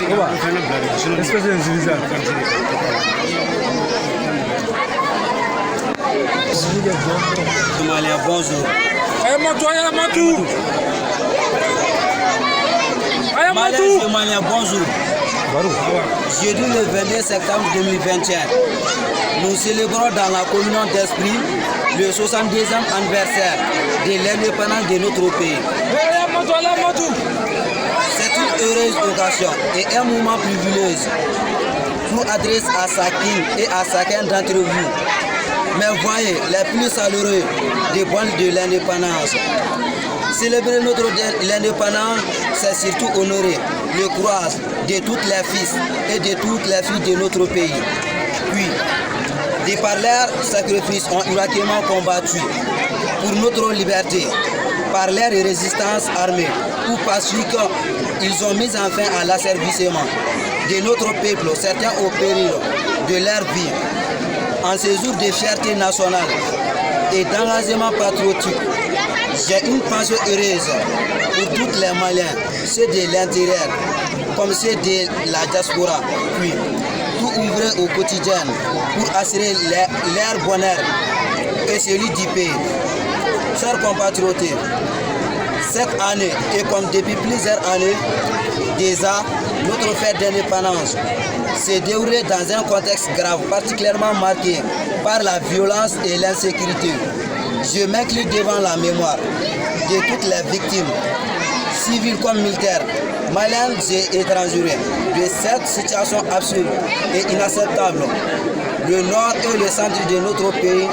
Espèce d'individu. Malien, bonjour. Malien, bonjour. Jeudi le 22 septembre 2021, nous célébrons dans la communion d'esprit le 62e anniversaire de l'indépendance de notre pays. C'est une heureuse occasion et un moment privilégié pour adresser à chacune et à chacun d'entre vous. Mais voyez, les plus chaleureux des bonnes de l'indépendance. Célébrer notre l'indépendance, c'est surtout honorer le courage de toutes les fils et de toutes les filles de notre pays. Puis, de par leurs sacrifices ont irrégulièrement combattu pour notre liberté, par leur résistance armée ou pacifique, ils ont mis en fin à l'asservissement de notre peuple, certains au péril de leur vie. En ces jours de fierté nationale et d'engagement patriotique, j'ai une pensée heureuse pour tous les Maliens, ceux de l'intérieur comme ceux de la diaspora, puis tout ouvrir au quotidien pour assurer leur bonheur et celui du pays. Chers compatriotes, cette année et comme depuis plusieurs années, déjà notre fête d'indépendance s'est déroulée dans un contexte grave, particulièrement marqué par la violence et l'insécurité. Je m'incline devant la mémoire de toutes les victimes, civiles comme militaires, maliennes et étrangères, de cette situation absurde et inacceptable. Le nord et le centre de notre pays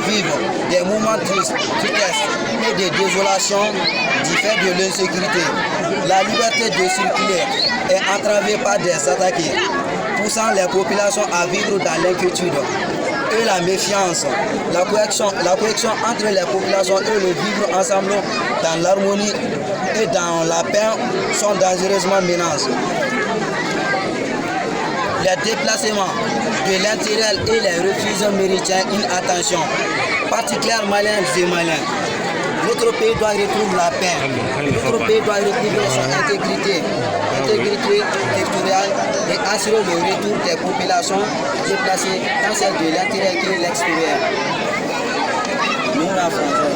vivent des moments tristes et de désolation du fait de l'insécurité. La liberté de circuler est entravée par des attaques, poussant les populations à vivre dans l'inquiétude et la méfiance. La cohésion entre les populations et le vivre ensemble dans l'harmonie et dans la paix sont dangereusement menacés. Les déplacements de l'intérieur et les refuges méritent une attention particulière malienne et maliens. Notre pays doit retrouver la paix. Notre pays doit retrouver son intégrité territoriale et assurer le retour des populations déplacées, tant celles de l'intérieur que de l'extérieur. Nous, la France.